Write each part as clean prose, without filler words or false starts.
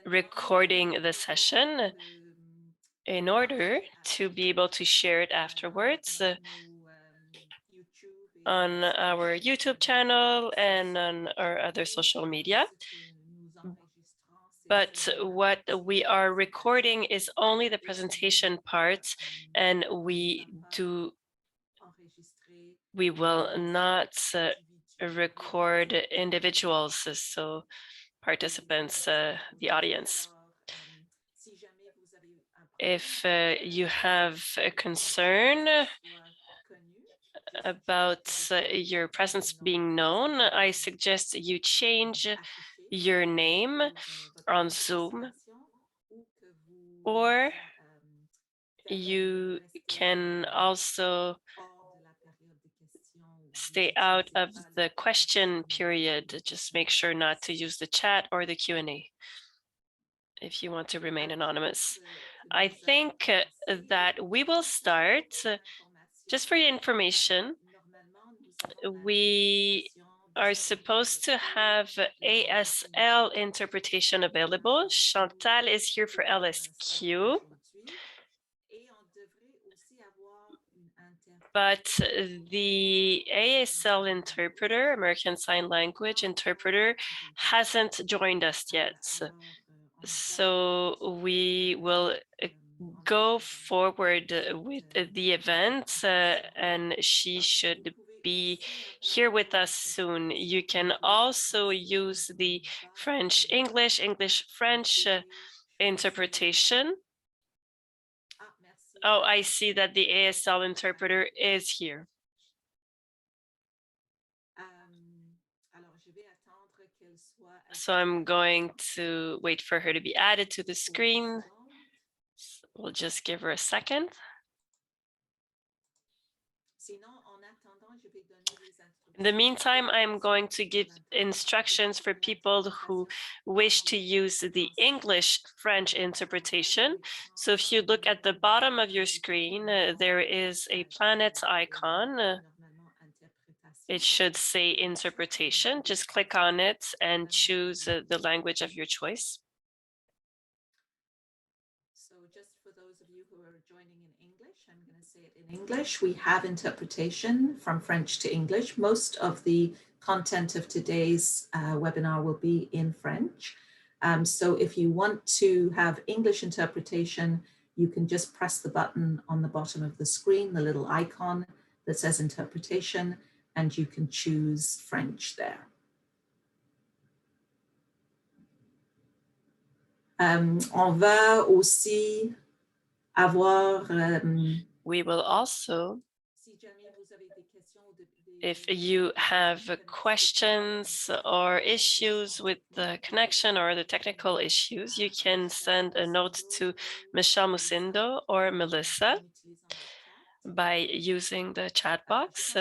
recording the session in order to be able to share it afterwards on our YouTube channel and on our other social media. But what we are recording is only the presentation part, and we will not record individuals, so participants, the audience. If you have a concern about your presence being known, I suggest you change your name on Zoom, or you can also stay out of the question period. Just make sure not to use the chat or the Q&A if you want to remain anonymous. I think that we will start. Just for your information, we are supposed to have ASL interpretation available. Chantal is here for LSQ. But the ASL interpreter, American Sign Language interpreter, hasn't joined us yet. So we will go forward with the event, and she should be here with us soon. You can also use the French-English, English-French interpretation. Oh, I see that the ASL interpreter is here. So I'm going to wait for her to be added to the screen. We'll just give her a second. In the meantime, I'm going to give instructions for people who wish to use the English-French interpretation. So if you look at the bottom of your screen, there is a planet icon. It should say interpretation. Just click on it and choose the language of your choice. So just for those of you who are joining in English, I'm going to say it in English. We have interpretation from French to English. Most of the content of today's webinar will be in French. So if you want to have English interpretation, you can just press the button on the bottom of the screen, the little icon that says interpretation, and you can choose French there. On va aussi avoir... We will also, if you have questions or issues with the connection or the technical issues, you can send a note to Michelle Musindo or Melissa by using the chat box.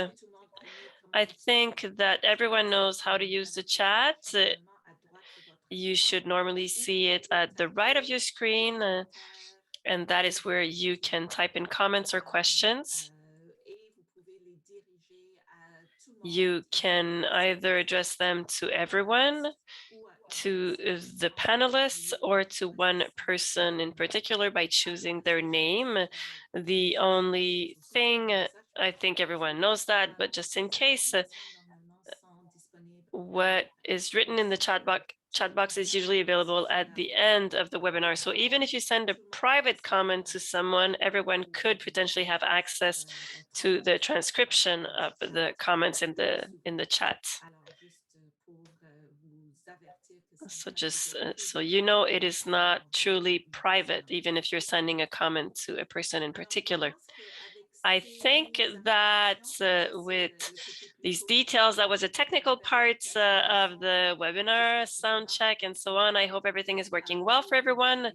I think that everyone knows how to use the chat. You should normally see it at the right of your screen, and that is where you can type in comments or questions. You can either address them to everyone, to the panelists, or to one person in particular by choosing their name. The only thing, I think everyone knows that, but just in case, what is written in the chat box is usually available at the end of the webinar. So even if you send a private comment to someone, everyone could potentially have access to the transcription of the comments in the chat. So just so you know, it is not truly private, even if you're sending a comment to a person in particular. I think that with these details, that was a technical part of the webinar, sound check and so on. I hope everything is working well for everyone.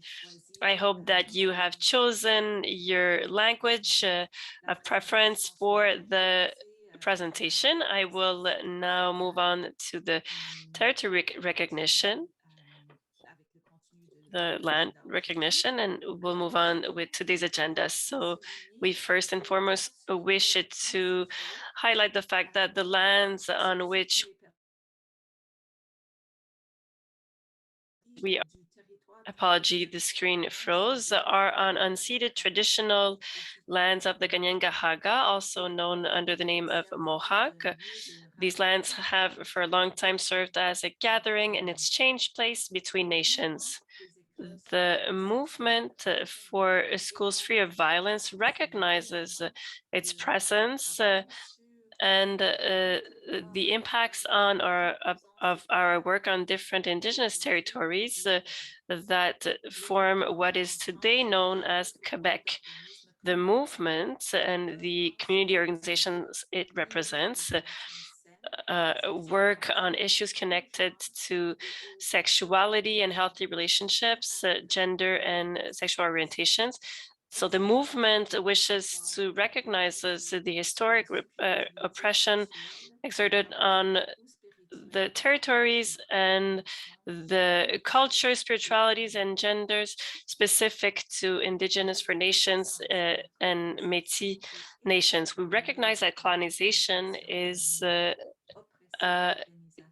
I hope that you have chosen your language of preference for the presentation. I will now move on to the territory recognition, the land recognition, and we'll move on with today's agenda. So we first and foremost wish to highlight the fact that the lands on which we are apology, the screen froze, are on unceded traditional lands of the Kanien'kehá:ka, also known under the name of Mohawk. These lands have for a long time served as a gathering and exchange place between nations. The movement for schools free of violence recognizes its presence and the impacts on of our work on different Indigenous territories that form what is today known as Quebec. The movement and the community organizations it represents work on issues connected to sexuality and healthy relationships, gender and sexual orientations. So the movement wishes to recognize the historic oppression exerted on the territories and the cultures, spiritualities, and genders specific to Indigenous First Nations and Métis nations. We recognize that colonization is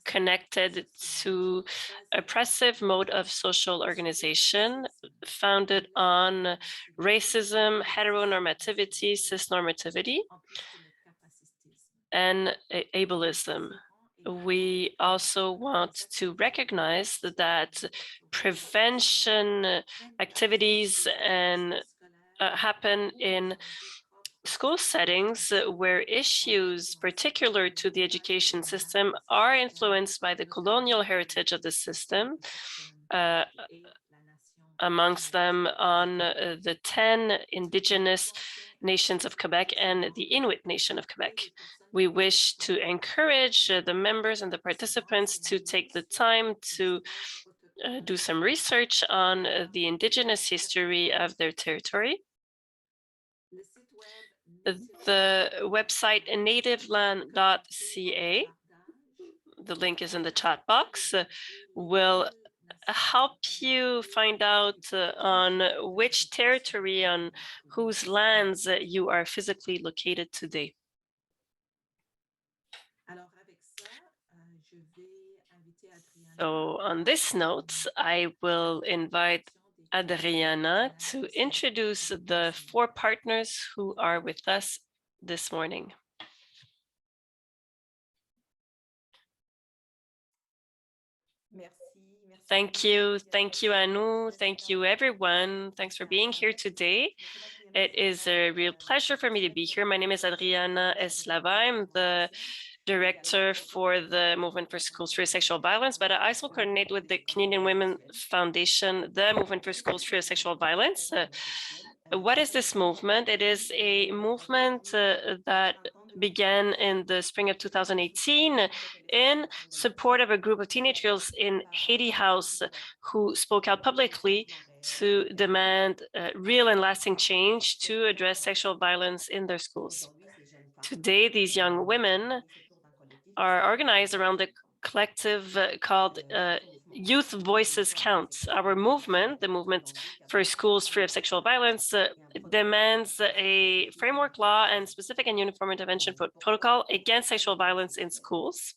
connected to oppressive mode of social organization founded on racism, heteronormativity, cisnormativity, and ableism. We also want to recognize that prevention activities and happen in school settings where issues particular to the education system are influenced by the colonial heritage of the system, amongst them on the 10 Indigenous nations of Quebec and the Inuit Nation of Quebec. We wish to encourage the members and the participants to take the time to do some research on the Indigenous history of their territory. The website nativeland.ca, the link is in the chat box, will help you find out on which territory, on whose lands you are physically located today. So on this note, I will invite Adriana to introduce the 4 partners who are with us this morning. Thank you, Anu. Thank you, everyone. Thanks for being here today. It is a real pleasure for me to be here. My name is Adriana Eslava. I'm the director for the Movement for Schools Free of Sexual Violence, but I also coordinate with the Canadian Women Foundation, the Movement for Schools Free of Sexual Violence. What is this movement? It is a movement that began in the spring of 2018 in support of a group of teenage girls in Haiti House who spoke out publicly to demand real and lasting change to address sexual violence in their schools. Today, these young women are organized around the collective called Youth Voices Count. Our movement, the Movement for Schools Free of Sexual Violence, demands a framework law and specific and uniform intervention protocol against sexual violence in schools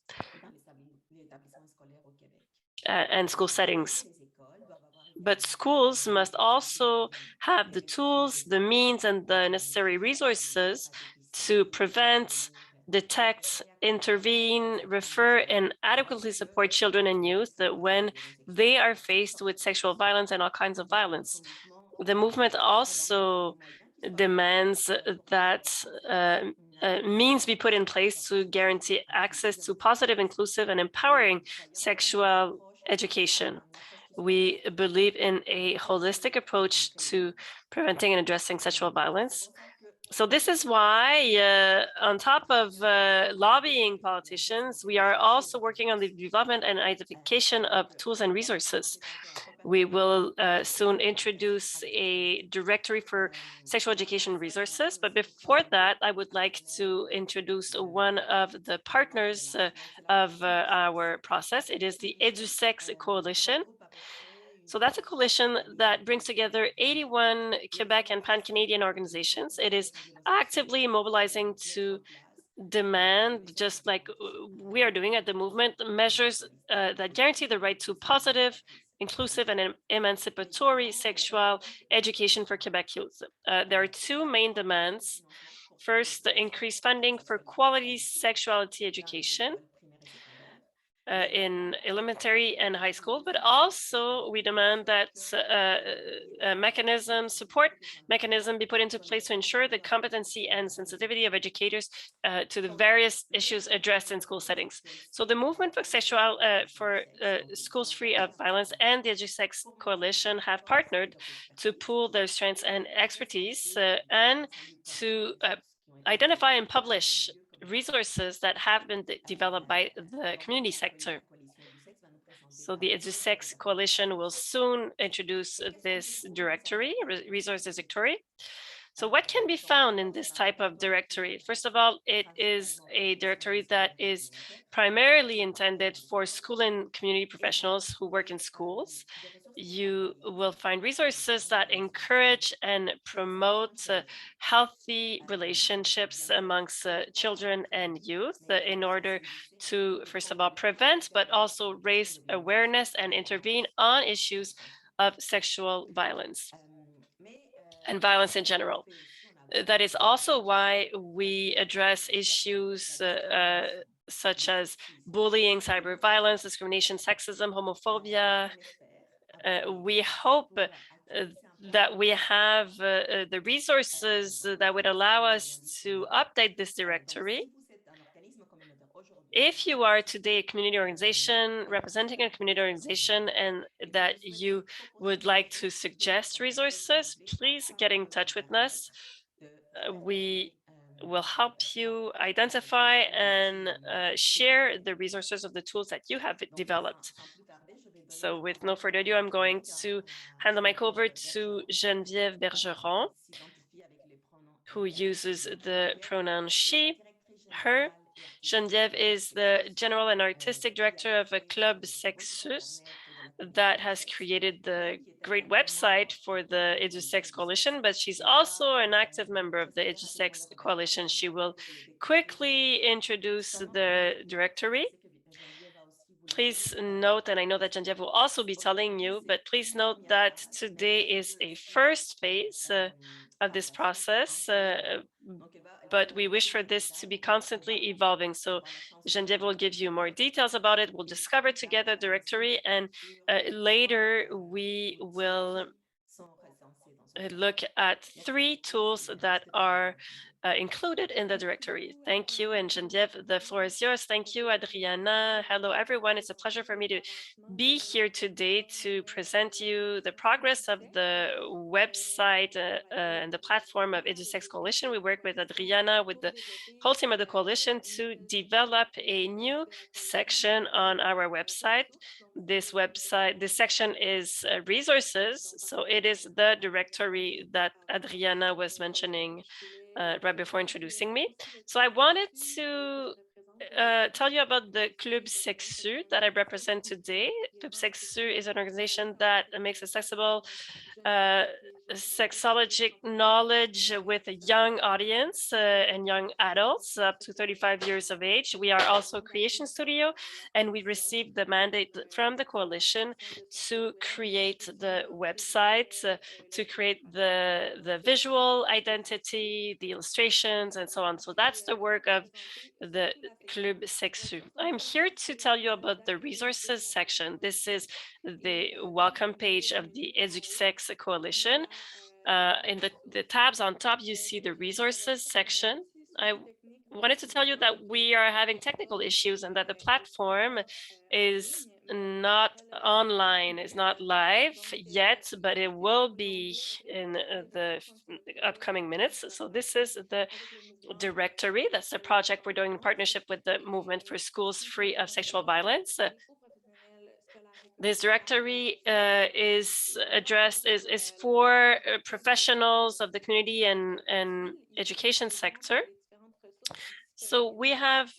and school settings. But schools must also have the tools, the means, and the necessary resources to prevent, detect, intervene, refer, and adequately support children and youth when they are faced with sexual violence and all kinds of violence. The movement also demands that means be put in place to guarantee access to positive, inclusive, and empowering sexual education. We believe in a holistic approach to preventing and addressing sexual violence. So this is why, on top of lobbying politicians, we are also working on the development and identification of tools and resources. We will soon introduce a directory for sexual education resources. But before that, I would like to introduce one of the partners of our process. It is the Edusex Coalition. So that's a coalition that brings together 81 Quebec and pan-Canadian organizations. It is actively mobilizing to demand, just like we are doing at the movement, measures that guarantee the right to positive, inclusive and emancipatory sexual education for Quebec youth. There are two main demands. First, the increased funding for quality sexuality education in elementary and high school, but also we demand that support mechanism be put into place to ensure the competency and sensitivity of educators to the various issues addressed in school settings. So the movement for schools free of violence and the Edusex Coalition have partnered to pool their strengths and expertise and to identify and publish resources that have been developed by the community sector. So the Edusex Coalition will soon introduce this directory, resources directory. So what can be found in this type of directory? First of all, it is a directory that is primarily intended for school and community professionals who work in schools. You will find resources that encourage and promote healthy relationships amongst children and youth in order to, first of all, prevent, but also raise awareness and intervene on issues of sexual violence and violence in general. That is also why we address issues such as bullying, cyber violence, discrimination, sexism, homophobia. We hope that we have the resources that would allow us to update this directory. If you are today a community organization, representing a community organization, and that you would like to suggest resources, please get in touch with us. We will help you identify and share the resources of the tools that you have developed. So with no further ado, I'm going to hand the mic over to Geneviève Bergeron, who uses the pronoun she, her. Geneviève is the general and artistic director of a Club Sexus that has created the great website for the Edusex Coalition, but she's also an active member of the Edusex Coalition. She will quickly introduce the directory. Please note, and I know that Geneviève will also be telling you, but please note that today is a first phase of this process, but we wish for this to be constantly evolving. So Geneviève will give you more details about it. We'll discover together the directory, and later we will look at 3 tools that are included in the directory. Thank you. And Geneviève, the floor is yours. Thank you, Adriana. Hello, everyone. It's a pleasure for me to be here today to present you the progress of the website and the platform of Edusex Coalition. We work with Adriana, with the whole team of the coalition, to develop a new section on our website. This section is resources. So it is the directory that Adriana was mentioning right before introducing me. So I wanted to tell you about the Club Sexu that I represent today. Club Sexu is an organization that makes accessible sexologic knowledge with a young audience and young adults up to 35 years of age. We are also a creation studio, and we received the mandate from the coalition to create the website, to create the visual identity, the illustrations, and so on. So that's the work of the Club Sexu. I'm here to tell you about the resources section. This is the welcome page of the Edusex Coalition. In the tabs on top, you see the resources section. I wanted to tell you that we are having technical issues and that the platform is not online, is not live yet, but it will be in the upcoming minutes. So this is the directory. That's the project we're doing in partnership with the Movement for Schools Free of Sexual Violence. This directory is for professionals of the community and education sector. So we have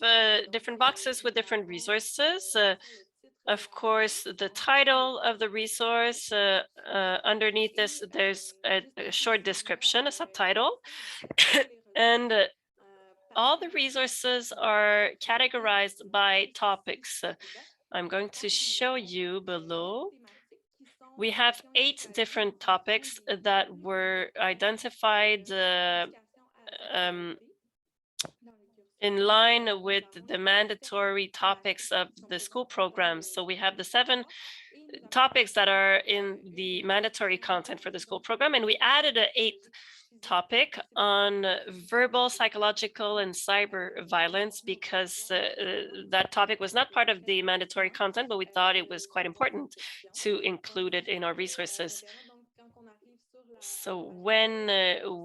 different boxes with different resources. Of course, the title of the resource, underneath this, there's a short description, a subtitle, and all the resources are categorized by topics. I'm going to show you below We have 8 different topics that were identified um, in line with the mandatory topics of the school programs. So we have the 7 topics that are in the mandatory content for the school program, and we added an 8th topic on verbal, psychological, and cyber violence because that topic was not part of the mandatory content, but we thought it was quite important to include it in our resources. So when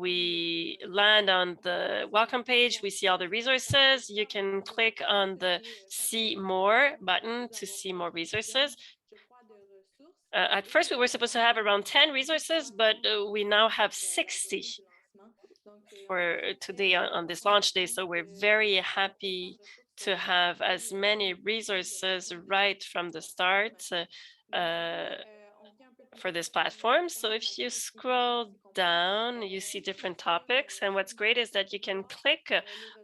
we land on the welcome page, we see all the resources. You can click on the see more button to see more resources. At first, we were supposed to have around 10 resources, but we now have 60 for today on this launch day. So we're very happy to have as many resources right from the start for this platform. So if you scroll down, you see different topics. And what's great is that you can click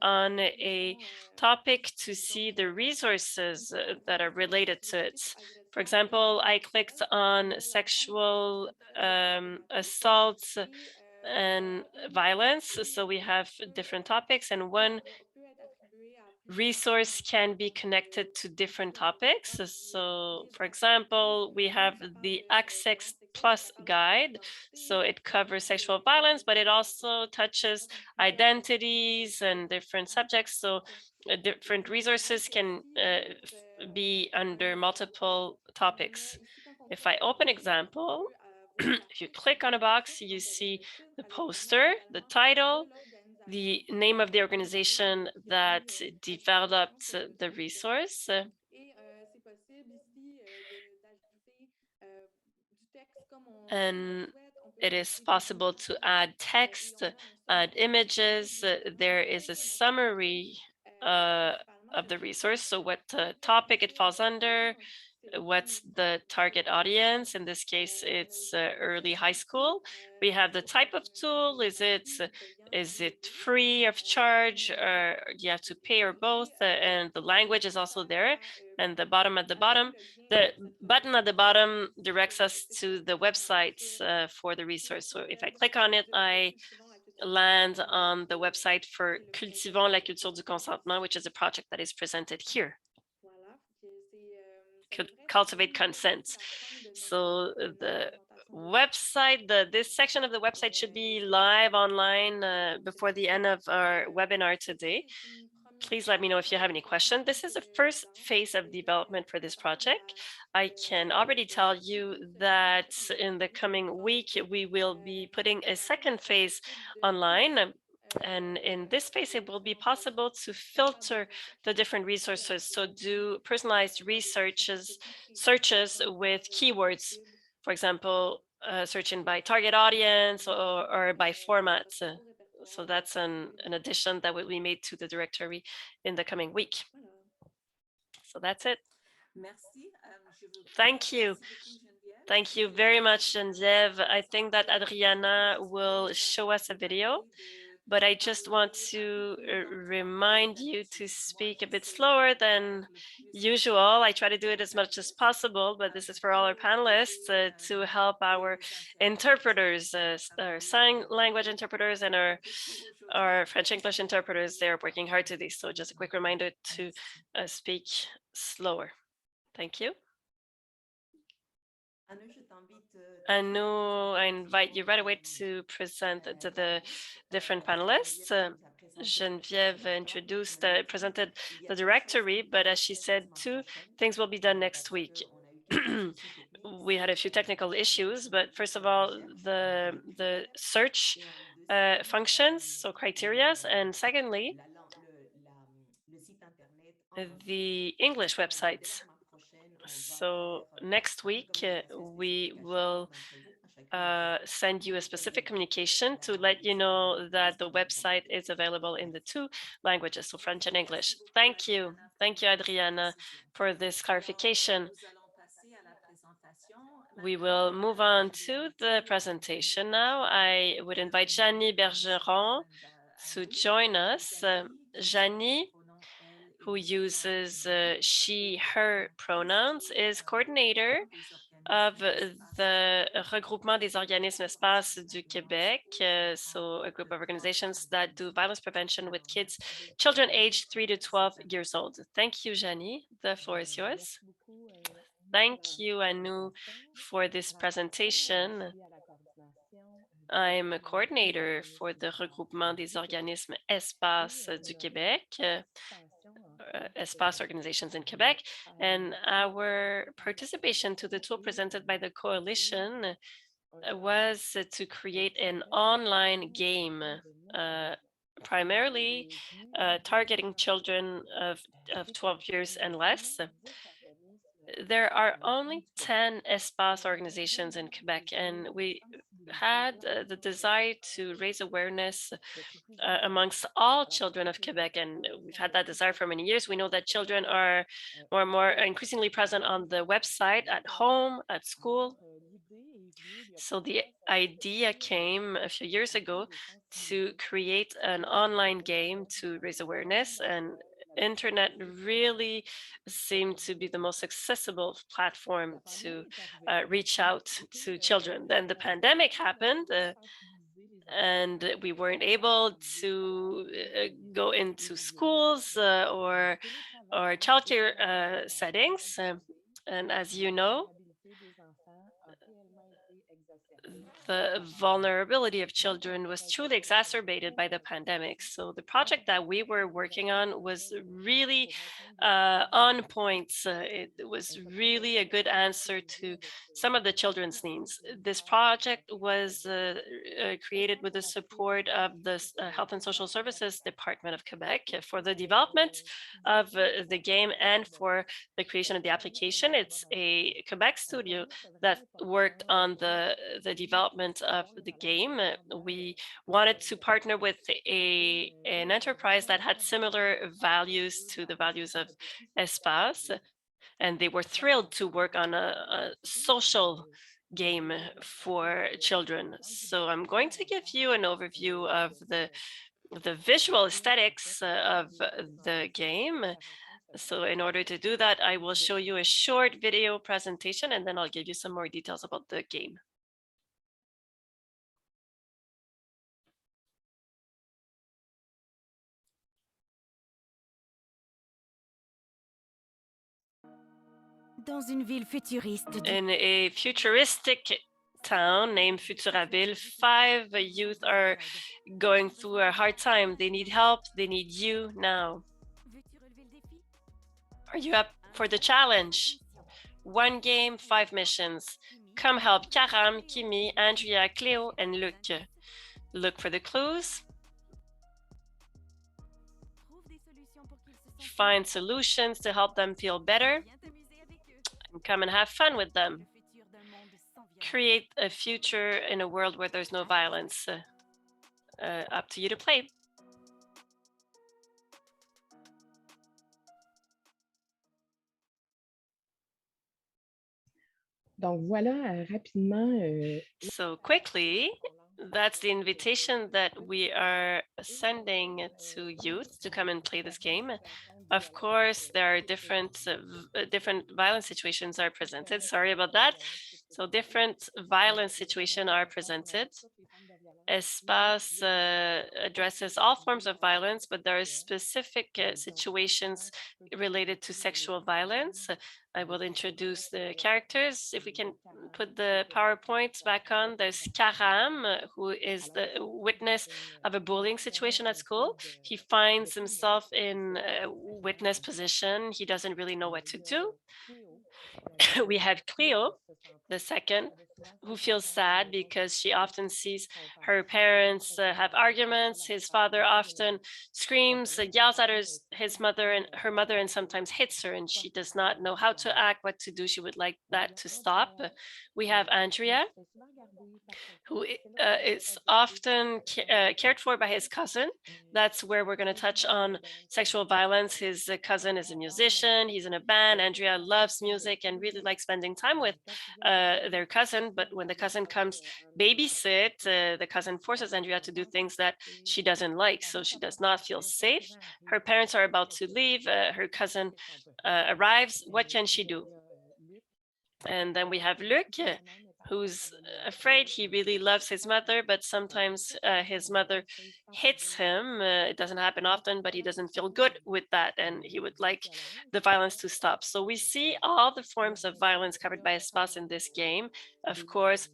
on a topic to see the resources that are related to it. For example, I clicked on sexual assault and violence. So we have different topics, and one resource can be connected to different topics. So for example, we have the Access Plus guide. So it covers sexual violence, but it also touches identities and different subjects. So different resources can be under multiple topics. If I open example, if you click on a box, you see the poster, the title, the name of the organization that developed the resource. And it is possible to add text, add images. There is a summary of the resource. So what topic it falls under, what's the target audience. In this case, it's early high school. We have the type of tool. Is it free of charge, or do you have to pay, or both? And the language is also there. And the bottom at the bottom, the button at the bottom directs us to the websites for the resource. So if I click on it, I land on the website for Cultivons la culture du consentement, which is a project that is presented here. Cultivate consent. So the website, this section of the website should be live online before the end of our webinar today. Please let me know if you have any questions. This is the first phase of development for this project. I can already tell you that in the coming week, we will be putting a second phase online. And in this space, it will be possible to filter the different resources. So do personalized searches with keywords, for example, searching by target audience or by format. So that's an addition that will be made to the directory in the coming week. So that's it. Thank you. Thank you very much, Geneviève. I think that Adriana will show us a video, but I just want to remind you to speak a bit slower than usual. I try to do it as much as possible, but this is for all our panelists to help our interpreters, our sign language interpreters and our French English interpreters. They're working hard to this. So just a quick reminder to speak slower. Thank you. Anu, I invite you right away to present to the different panelists. Geneviève presented the directory, but as she said, 2 things will be done next week. We had a few technical issues, but first of all, the search functions, so criterias, and secondly, the English websites. So next week, we will send you a specific communication to let you know that the website is available in the 2 languages, so French and English. Thank you. Thank you, Adriana, for this clarification. We will move on to the presentation now. I would invite Janie Bergeron to join us. Janie, who uses she, her pronouns, is coordinator of the Regroupement des organismes espaces du Québec. So a group of organizations that do violence prevention with children aged 3 to 12 years old. Thank you, Janie. The floor is yours. Thank you, Anu, for this presentation. I'm a coordinator for the Regroupement des organismes espaces du Québec, espace organizations in Quebec, and our participation to the tool presented by the coalition was to create an online game, primarily targeting children of 12 years and less. There are only 10 espace organizations in Quebec, and we had the desire to raise awareness amongst all children of Quebec, and we've had that desire for many years. We know that children are more and more increasingly present on the website, at home, at school. So the idea came a few years ago to create an online game to raise awareness, and internet really seemed to be the most accessible platform to reach out to children. Then the pandemic happened, and we weren't able to go into schools or childcare settings. And as you know, the vulnerability of children was truly exacerbated by the pandemic. So the project that we were working on was really on point. It was really a good answer to some of the children's needs. This project was created with the support of the Health and Social Services Department of Quebec for the development of the game and for the creation of the application. It's a Quebec studio that worked on the development of the game. We wanted to partner with an enterprise that had similar values to the values of Espace, and they were thrilled to work on a social game for children. So I'm going to give you an overview of the visual aesthetics of the game. So in order to do that, I will show you a short video presentation, and then I'll give you some more details about the game. In a futuristic town named Futuraville, 5 youth are going through a hard time. They need help. They need you now. Are you up for the challenge? 1 game, 5 missions. Come help Karam, Kimi, Andrea, Cleo, and Luc. Look for the clues. Find solutions to help them feel better. And come and have fun with them. Create a future in a world where there's no violence. Up to you to play. Donc voilà, rapidement. So quickly, that's the invitation that we are sending to youth to come and play this game. Of course, there are different violence situations are presented. Sorry about that. So different violence situations are presented. Espace addresses all forms of violence, but there are specific situations related to sexual violence. I will introduce the characters. If we can put the PowerPoints back on, there's Karam, who is the witness of a bullying situation at school. He finds himself in a witness position. He doesn't really know what to do. We have Cleo, the second, who feels sad because she often sees her parents have arguments. His father often screams, yells at his mother and her mother, and sometimes hits her, and she does not know how to act, what to do. She would like that to stop. We have Andrea, who is often cared for by his cousin. That's where we're going to touch on sexual violence. His cousin is a musician. He's in a band. Andrea loves music and really likes spending time with their cousin. But when the cousin comes babysit, the cousin forces Andrea to do things that she doesn't like. So she does not feel safe. Her parents are about to leave. Her cousin arrives. What can she do? And then we have Luc, who's afraid. He really loves his mother, but sometimes his mother hits him. It doesn't happen often, but he doesn't feel good with that, and he would like the violence to stop. So we see all the forms of violence covered by Espace in this game. Of course,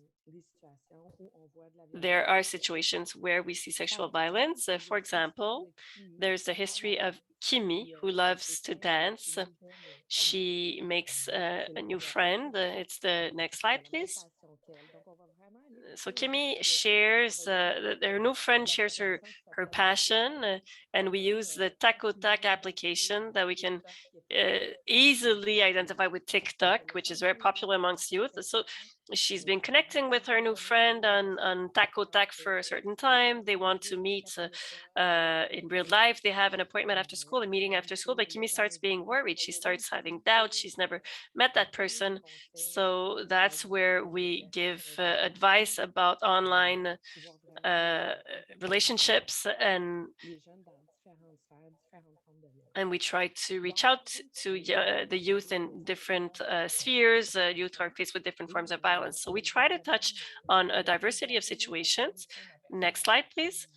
there are situations where we see sexual violence. For example, there's the history of Kimi, who loves to dance. She makes a new friend. It's the next slide, please. So Kimi shares, their new friend shares her passion, and we use the Taco Tac application that we can easily identify with TikTok, which is very popular amongst youth. So she's been connecting with her new friend on Taco Tac for a certain time. They want to meet in real life. They have an appointment after school, a meeting after school, but Kimi starts being worried. She starts having doubts. She's never met that person. So that's where we give advice about online relationships, and we try to reach out to the youth in different spheres. Youth are faced with different forms of violence. So we try to touch on a diversity of situations. Next slide, please.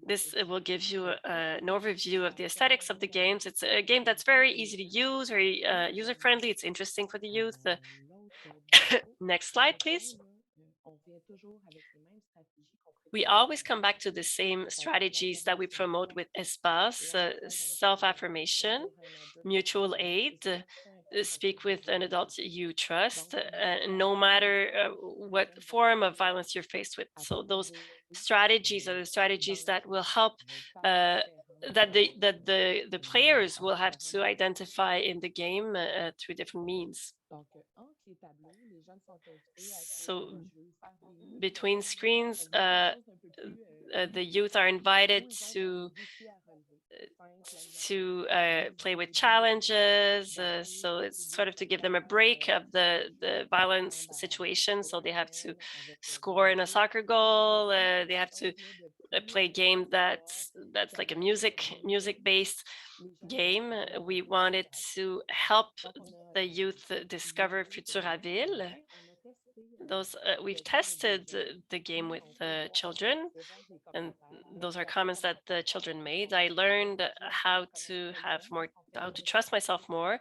This will give you an overview of the aesthetics of the games. It's a game that's very easy to use, very user-friendly. It's interesting for the youth. Next slide, please. We always come back to the same strategies that we promote with Espace: self-affirmation, mutual aid, speak with an adult you trust, no matter what form of violence you're faced with. So those strategies are the strategies that will help that the players will have to identify in the game through different means. So between screens, the youth are invited to play with challenges. So it's sort of to give them a break of the violence situation. So they have to score in a soccer goal. They have to play a game that's like a music-based game. We wanted to help the youth discover Futuraville. Those we've tested the game with children, and those are comments that the children made. I learned how to trust myself more.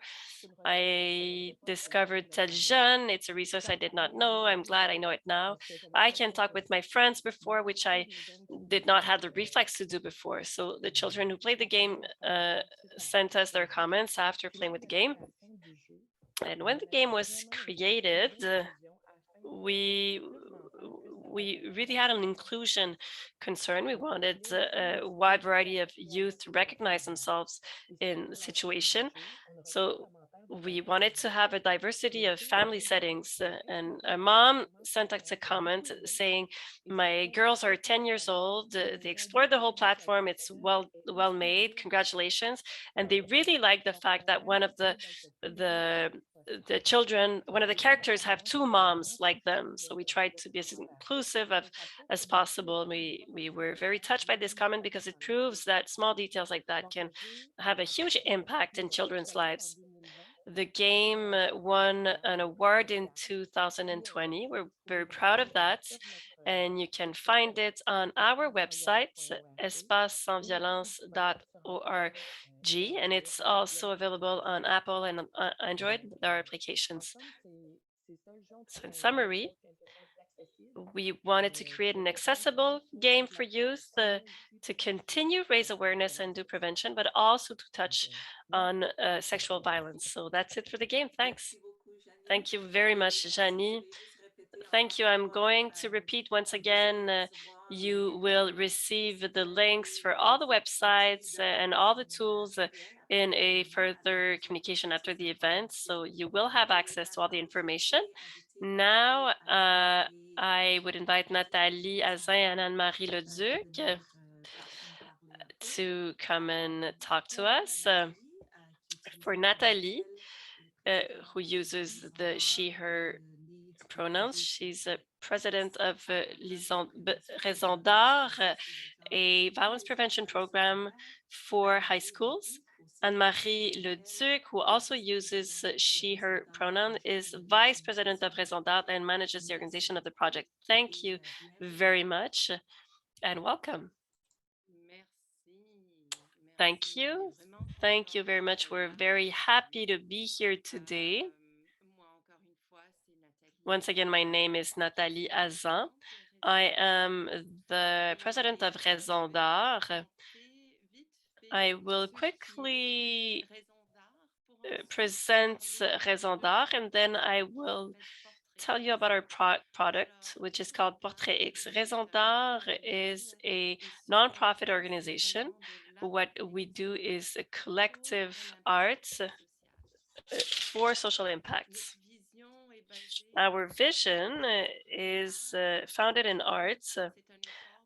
I discovered Tel Jeune. It's a resource I did not know. I'm glad I know it now. I can talk with my friends before, which I did not have the reflex to do before. So the children who played the game sent us their comments after playing with the game. And when the game was created, we really had an inclusion concern. We wanted a wide variety of youth to recognize themselves in the situation. So we wanted to have a diversity of family settings. And a mom sent us a comment saying, "My girls are 10 years old. They explored the whole platform. It's well made. Congratulations." And they really like the fact that one of the children, one of the characters, have two moms like them. So we tried to be as inclusive as possible. We were very touched by this comment because it proves that small details like that can have a huge impact in children's lives. The game won an award in 2020. We're very proud of that. And you can find it on our website, espacesansviolence.org. And it's also available on Apple and on Android. There are applications. So in summary, we wanted to create an accessible game for youth to continue raise awareness and do prevention, but also to touch on sexual violence. So that's it for the game. Thanks. Thank you very much, Janie. Thank you. I'm going to repeat once again. You will receive the links for all the websites and all the tools in a further communication after the event. So you will have access to all the information. Now, I would invite Nathalie Azin and Anne-Marie Leduc to come and talk to us. For Nathalie, who uses the she, her pronouns, she's a president of Raison, a violence prevention program for high schools. Anne-Marie Leduc, who also uses she, her pronoun, is Vice President of Raison d'Art and manages the organization of the project. Thank you very much and welcome. Thank you. Thank you very much. We're very happy to be here today. Once again, my name is Nathalie Azan. I am the president of Raison d'Art. I will quickly present Raison d'Art, and then I will tell you about our product, which is called Portrait X. Raison d'Art is a nonprofit organization. What we do is a collective arts for social impacts. Our vision is founded in arts.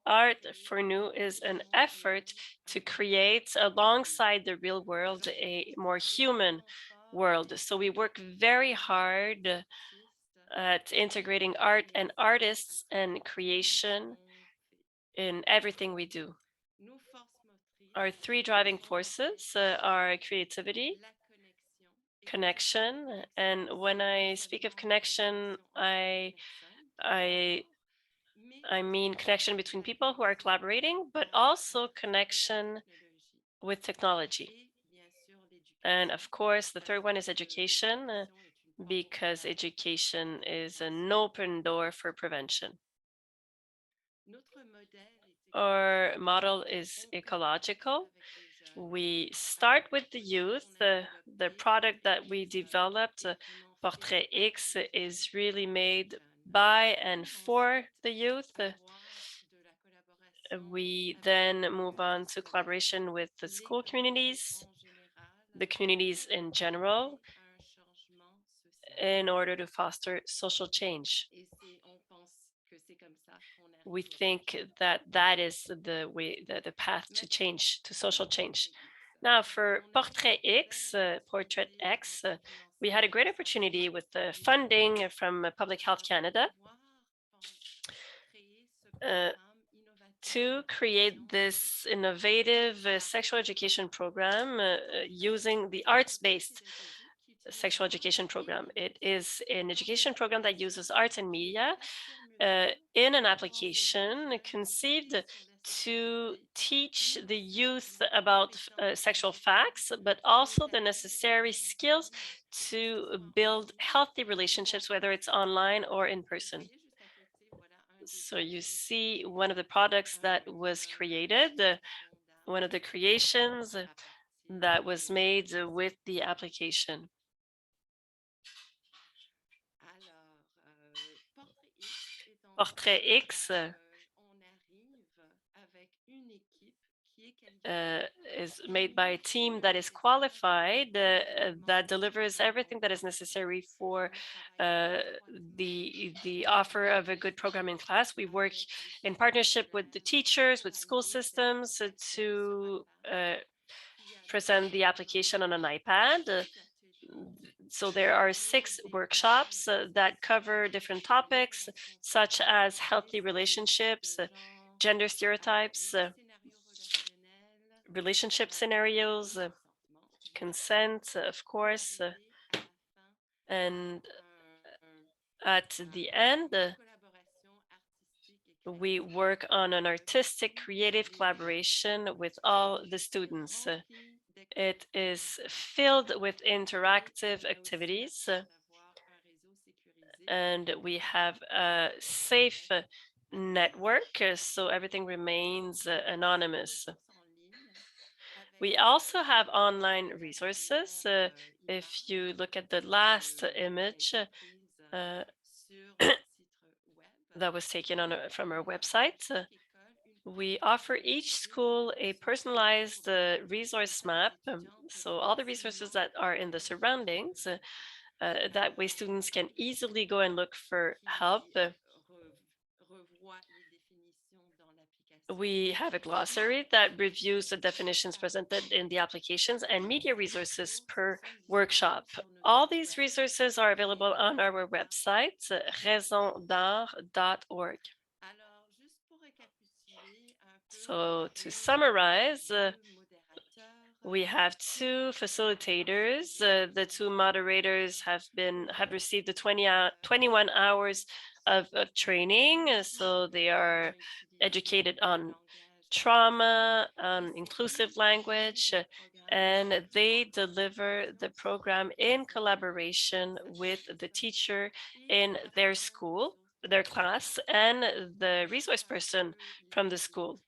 Art for Nous is an effort to create, alongside the real world, a more human world. So we work very hard at integrating art and artists and creation in everything we do. Our three driving forces are creativity, connection, and when I speak of connection, I mean connection between people who are collaborating, but also connection with technology. And of course, the third one is education, because education is an open door for prevention. Our model is ecological. We start with the youth. The product that we developed, Portrait X, is really made by and for the youth. We then move on to collaboration with the school communities, the communities in general, in order to foster social change. We think that that is the way, the path to change, to social change. Now, for Portrait X, we had a great opportunity with the funding from Public Health Canada to create this innovative sexual education program using the arts-based sexual education program. It is an education program that uses arts and media in an application conceived to teach the youth about sexual facts, but also the necessary skills to build healthy relationships, whether it's online or in person. So you see one of the products that was created, one of the creations that was made with the application. Portrait X is made by a team that is qualified, that delivers everything that is necessary for the offer of a good program in class. We work in partnership with the teachers, with school systems to present the application on an iPad. So there are 6 workshops that cover different topics, such as healthy relationships, gender stereotypes, relationship scenarios, consent, of course, and at the end, we work on an artistic, creative collaboration with all the students. It is filled with interactive activities, and we have a safe network, so everything remains anonymous. We also have online resources. If you look at the last image that was taken from our website, we offer each school a personalized resource map. So all the resources that are in the surroundings, that way students can easily go and look for help. We have a glossary that reviews the definitions presented in the applications and media resources per workshop. All these resources are available on our website, raisondart.org. So to summarize, We have two facilitators. The two moderators have received the 21 hours of training. So they are educated on trauma, on inclusive language, and they deliver the program in collaboration with the teacher in their school, their class, and the resource person from the school.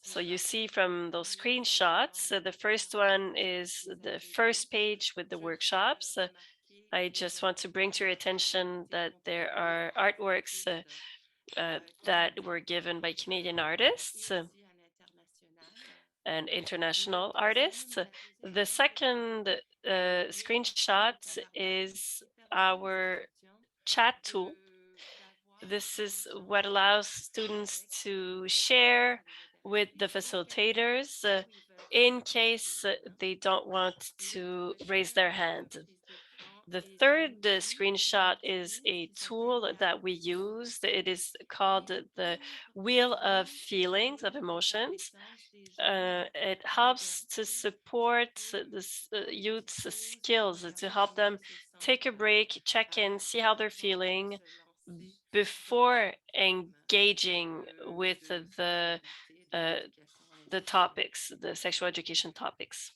So you see from those screenshots, the first one is the first page with the workshops. I just want to bring to your attention that there are artworks that were given by Canadian artists and international artists. The second screenshot is our chat tool. This is what allows students to share with the facilitators in case they don't want to raise their hand. The third screenshot is a tool that we use. It is called the Wheel of Feelings, of Emotions. It helps to support the youth's skills, to help them take a break, check in, see how they're feeling before engaging with the topics, the sexual education topics.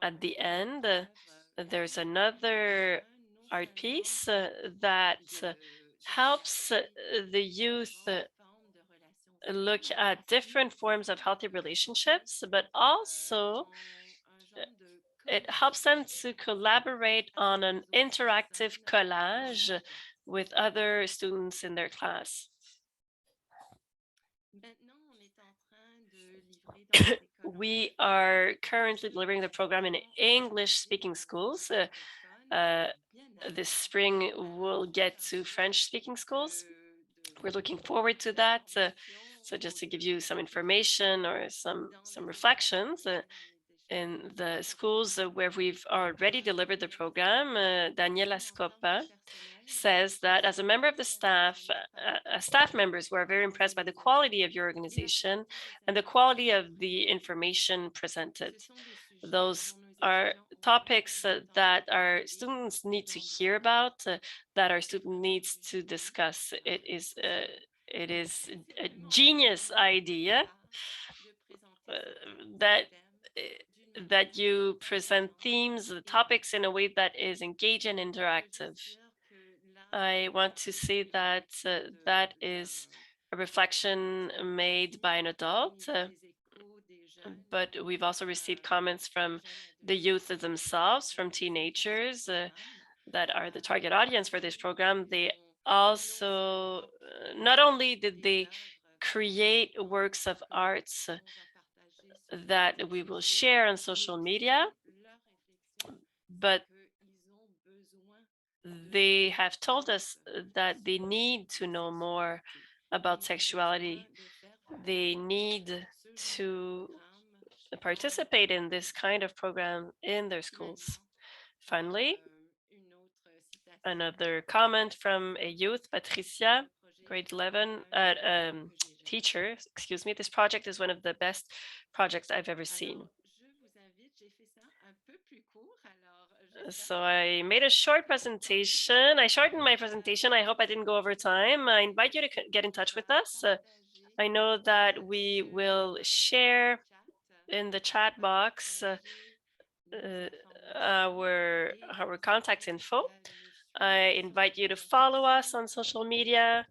At the end, there's another art piece that helps the youth look at different forms of healthy relationships, but also it helps them to collaborate on an interactive collage with other students in their class. We are currently delivering the program in English-speaking schools. This spring, we'll get to French-speaking schools. We're looking forward to that. So just to give you some information or some reflections, in the schools where we've already delivered the program, Daniela Scopa says that as a member of the staff, staff members were very impressed by the quality of your organization and the quality of the information presented. Those are topics that our students need to hear about, that our student needs to discuss. It is a genius idea that that you present themes, the topics in a way that is engaging and interactive. I want to say that that is a reflection made by an adult, but we've also received comments from the youth themselves, from teenagers that are the target audience for this program. They also, not only did they create works of arts that we will share on social media, but they have told us that they need to know more about sexuality. They need to participate in this kind of program in their schools. Finally, another comment from a youth, Patricia, grade 11, teacher, excuse me. This project is one of the best projects I've ever seen. So I made a short presentation. I shortened my presentation. I hope I didn't go over time. I invite you to get in touch with us. I know that we will share in the chat box our contact info. I invite you to follow us on social media.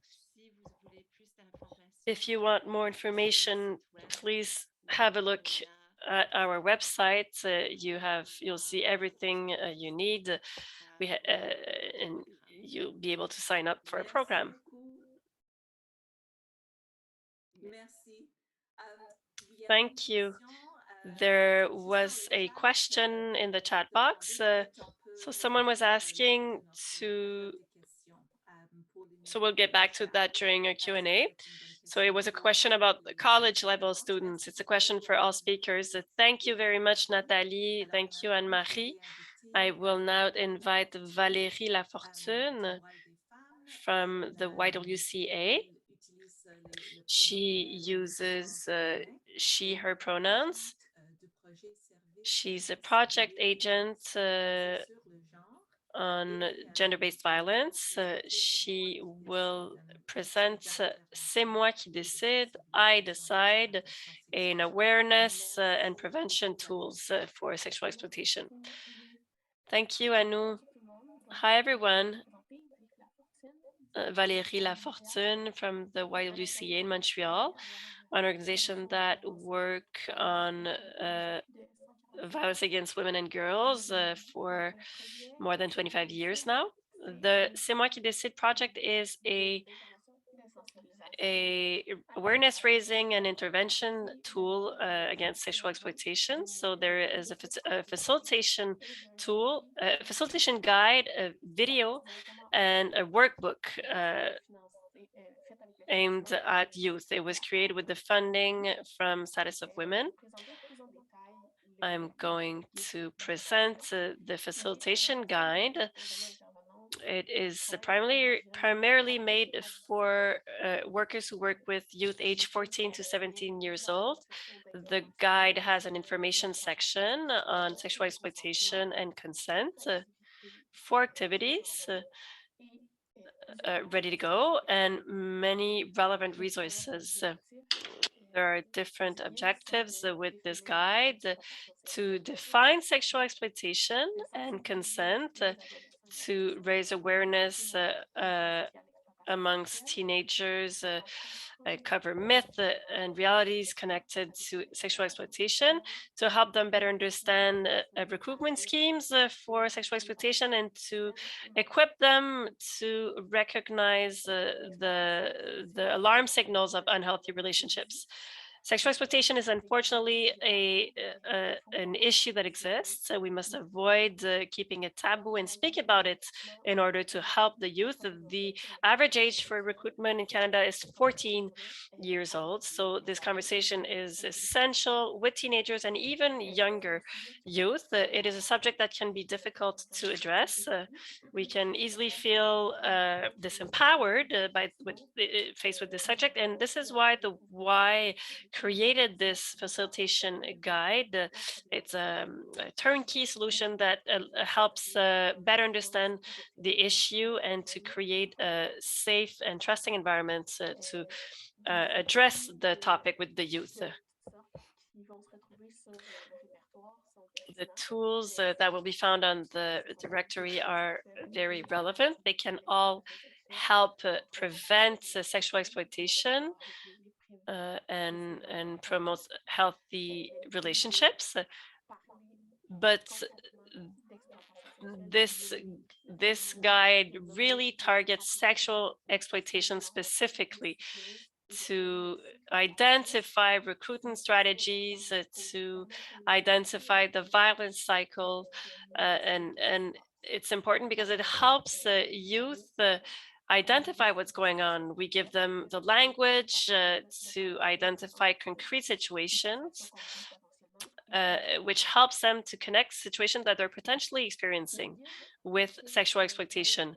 If you want more information, please have a look at our website. You'll see everything you need. And you'll be able to sign up for a program. Thank you. There was a question in the chat box. So someone was asking to, so we'll get back to that during our Q&A. So it was a question about the college level students. It's a question for all speakers. Thank you very much, Nathalie. Thank you, Anne-Marie. I will now invite Valérie Lafortune from the YWCA. She she, her pronouns. She's a project agent on gender-based violence. She will present C'est moi qui décide, I decide, an awareness and prevention tools for sexual exploitation. Thank you, Anu. Hi, everyone. Valérie Lafortune from the YWCA in Montreal, an organization that work on violence against women and girls for more than 25 years now. The C'est moi qui décide project is a awareness raising and intervention tool against sexual exploitation. So there is a facilitation tool, a facilitation guide, a video, and a workbook aimed at youth. It was created with the funding from Status of Women. I'm going to present the facilitation guide. It is primarily made for workers who work with youth age 14 to 17 years old. The guide has an information section on sexual exploitation and consent, 4 activities ready to go, and many relevant resources. There are different objectives with this guide to define sexual exploitation and consent, to raise awareness amongst teenagers, cover myth and realities connected to sexual exploitation, to help them better understand recruitment schemes for sexual exploitation, and to equip them to recognize the alarm signals of unhealthy relationships. Sexual exploitation is unfortunately an issue that exists. We must avoid keeping it taboo and speak about it in order to help the youth. The average age for recruitment in Canada is 14 years old. So this conversation is essential with teenagers and even younger youth. It is a subject that can be difficult to address. We can easily feel disempowered faced with this subject. And this is why the Y created this facilitation guide. It's a turnkey solution that helps better understand the issue and to create a safe and trusting environment to address the topic with the youth. The tools that will be found on the directory are very relevant. They can all help prevent sexual exploitation and promote healthy relationships. But this guide really targets sexual exploitation specifically, to identify recruitment strategies, to identify the violence cycle, and it's important because it helps youth identify what's going on. We give them the language to identify concrete situations, which helps them to connect situations that they're potentially experiencing with sexual exploitation.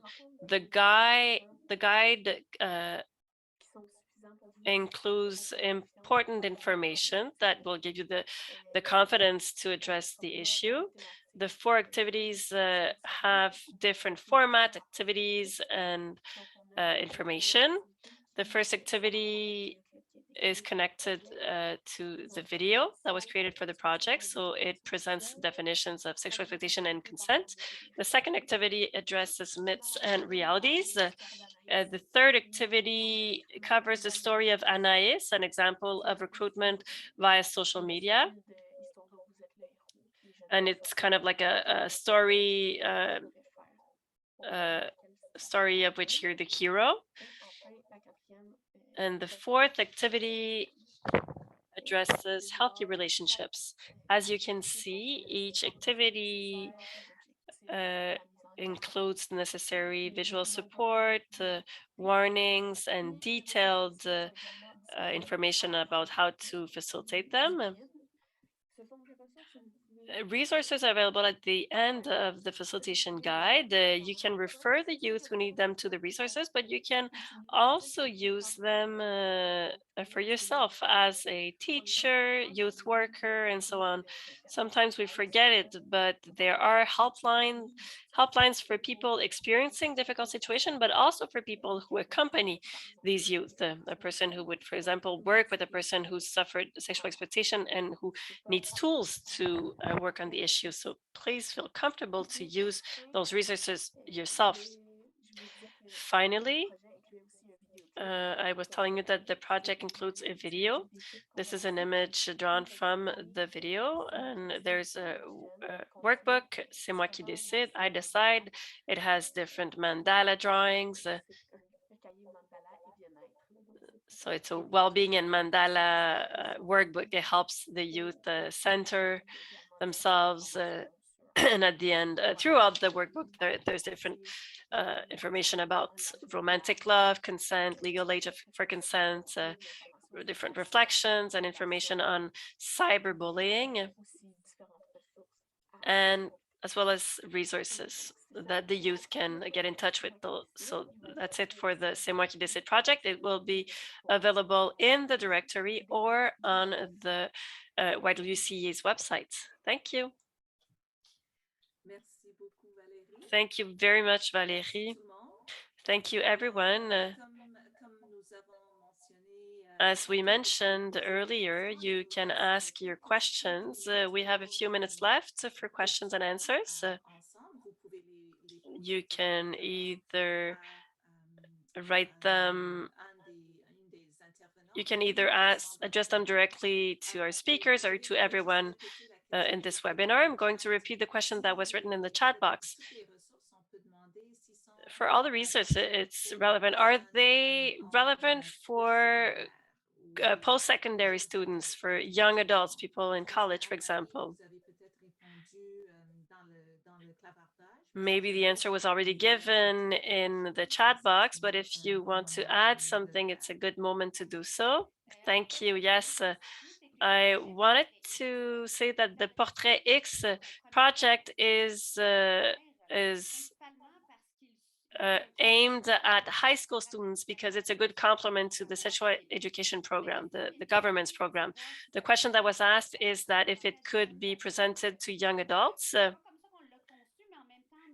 The guide includes important information that will give you the confidence to address the issue. The 4 activities have different format, activities, and information. The first activity is connected to the video that was created for the project. So it presents definitions of sexual exploitation and consent. The second activity addresses myths and realities. The third activity covers the story of Anaïs, an example of recruitment via social media. And it's kind of like a story story of which you're the hero. And the fourth activity addresses healthy relationships. As you can see, each activity includes necessary visual support, warnings, and detailed information about how to facilitate them. resources are available at the end of the facilitation guide. You can refer the youth who need them to the resources, but you can also use them for yourself as a teacher, youth worker, and so on. Sometimes we forget it, but there are helplines for people experiencing difficult situation, but also for people who accompany these youth. A person who would, for example, work with a person who suffered sexual exploitation and who needs tools to work on the issue. So please feel comfortable to use those resources yourself. Finally, I was telling you that the project includes a video. This is an image drawn from the video, and there's a workbook, C'est moi qui décide, I decide. It has different mandala drawings. So it's a well-being and mandala workbook that helps the youth center themselves. And at the end, throughout the workbook, there's different information about romantic love, consent, legal age for consent, different reflections and information on cyberbullying, and as well as resources that the youth can get in touch with. So that's it for the C'est moi qui décide project. It will be available in the directory or on the YWCA's website. Thank you. Thank you very much, Valérie. Thank you, everyone. As we mentioned earlier, you can ask your questions. We have a few minutes left for questions and answers. You can either write them, you can either address them directly to our speakers or to everyone in this webinar. I'm going to repeat the question that was written in the chat box. For all the research, it's relevant. Are they relevant for post-secondary students, for young adults, people in college, for example? Maybe the answer was already given in the chat box, but if you want to add something, it's a good moment to do so. Thank you. Yes, I wanted to say that the Portrait X project is aimed at high school students because it's a good complement to the sexual education program, the government's program. The question that was asked is that if it could be presented to young adults.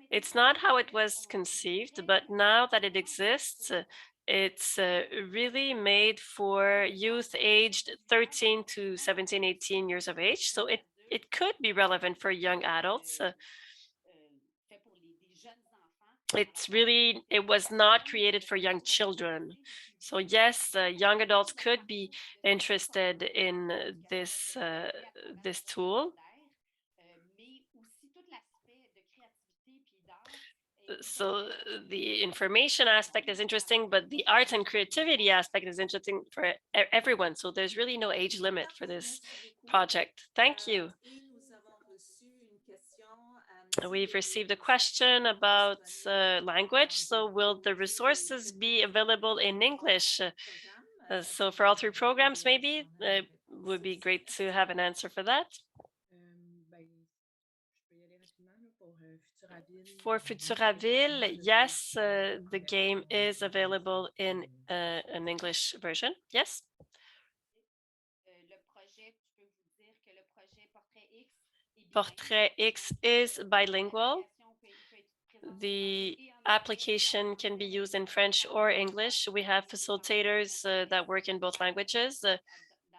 It's not how it was conceived, but now that it exists, it's really made for youth aged 13 to 17, 18 years of age. So it could be relevant for young adults. It was not created for young children. So yes, young adults could be interested in this tool. So the information aspect is interesting, but the art and creativity aspect is interesting for everyone. So there's really no age limit for this project. Thank you. We've received a question about language. So will the resources be available in English? So for all three programs, maybe it would be great to have an answer for that. For Futuraville, yes, the game is available in an English version. Yes. Portrait X is bilingual. The application can be used in French or English. We have facilitators that work in both languages.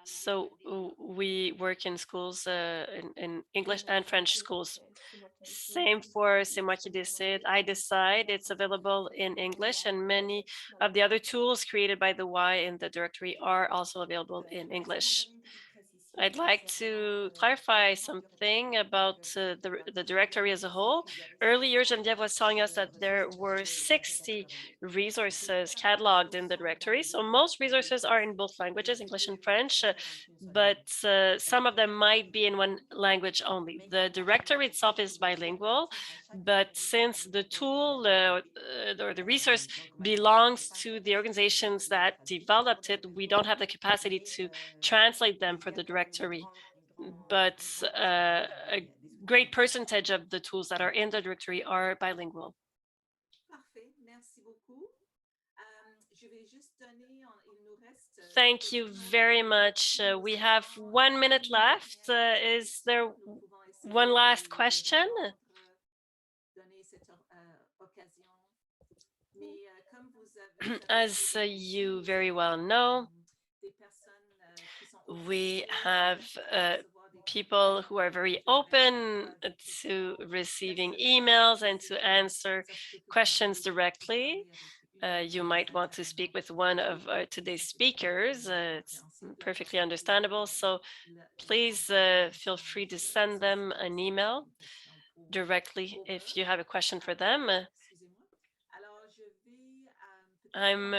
So we work in schools in English and French schools. Same for C'est moi qui décide, I decide. It's available in English, and many of the other tools created by the Y in the directory are also available in English. I'd like to clarify something about the directory as a whole. Earlier, Geneviève was telling us that there were 60 resources cataloged in the directory. So most resources are in both languages, English and French, but some of them might be in one language only. The directory itself is bilingual, but since the tool or the resource belongs to the organizations that developed it, we don't have the capacity to translate them for the directory. but a great percentage of the tools that are in the directory are bilingual. Parfait, merci beaucoup. Je vais juste donner, il nous reste Thank you very much. We have 1 minute left. Is there one last question? Donner cette occasion. Mais comme vous avez As you very well know, des personnes qui sont we officielles, have recevoir des people who are very open to receiving emails and to answer questions directly. You might want to speak with one of today's speakers. It's perfectly understandable. So please feel free to send them an email directly if you have a question for them. I'm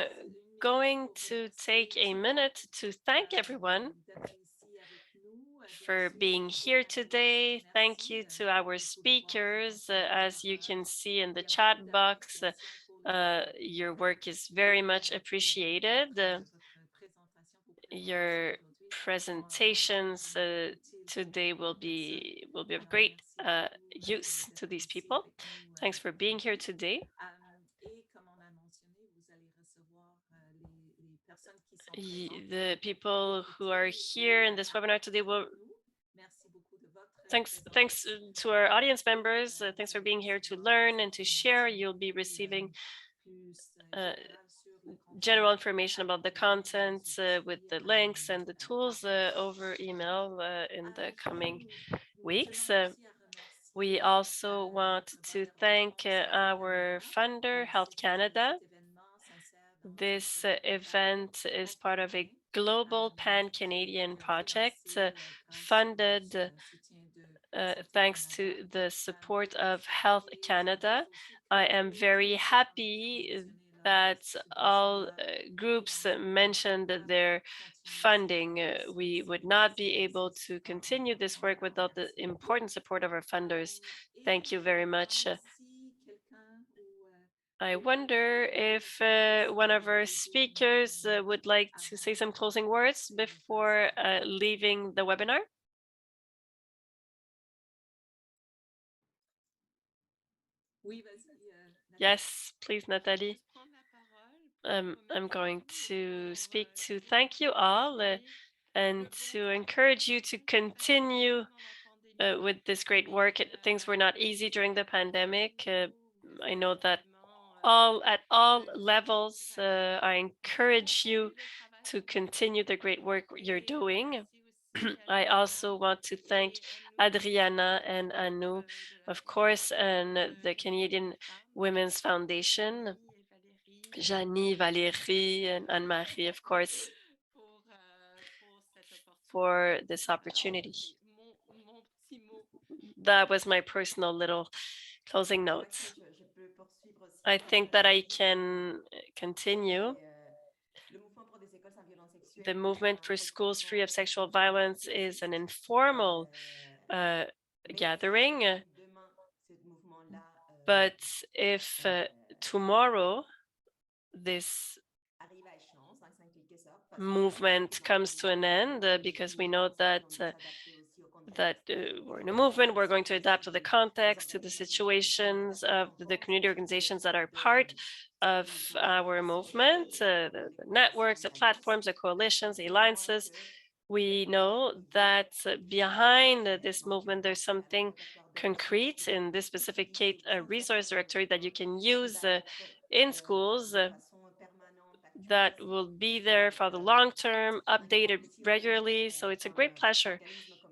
going to take a minute to thank everyone for being here today. Thank you to our speakers. As you can see in the chat box, your work is very much appreciated. Your presentations today will be of great use to these people. Thanks for being here today. The people who are here in this webinar today will thanks to our audience members. Thanks for being here to learn and to share. You'll be receiving general information about the content with the links and the tools over email in the coming weeks. We also want to thank our funder, Health Canada. This event is part of a global pan-Canadian project funded thanks to the support of Health Canada. I am very happy that all groups mentioned their funding. We would not be able to continue this work without the important support of our funders. Thank you very much. I wonder if one of our speakers would like to say some closing words before leaving the webinar. Yes, please, Nathalie. I'm going to speak to thank you all and to encourage you to continue with this great work. Things were not easy during the pandemic. I know that at all levels, I encourage you to continue the great work you're doing. I also want to thank Adriana and Anu, of course, and the Canadian Women's Foundation, Janie, Valérie, and Anne-Marie, of course, for this opportunity. That was my personal little closing notes. I think that I can continue. The movement for schools free of sexual violence is an informal gathering, but if tomorrow this movement comes to an end, because we know that we're in a movement, we're going to adapt to the context, to the situations of the community organizations that are part of our movement, the networks, the platforms, the coalitions, the alliances. We know that behind this movement, there's something concrete, in this specific case, a resource directory that you can use in schools that will be there for the long term, updated regularly. So it's a great pleasure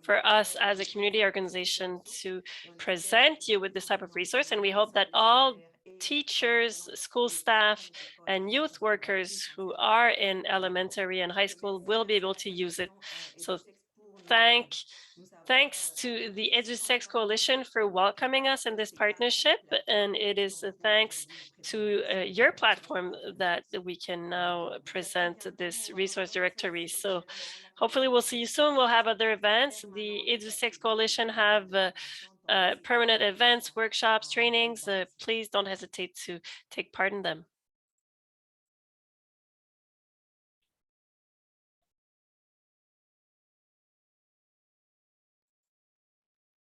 for us as a community organization to present you with this type of resource. And we hope that all teachers, school staff, and youth workers who are in elementary and high school will be able to use it. So thanks to the Edusex Coalition for welcoming us in this partnership. And it is thanks to your platform that we can now present this resource directory. So hopefully we'll see you soon. We'll have other events. The Edusex Coalition have permanent events, workshops, trainings. Please don't hesitate to take part in them.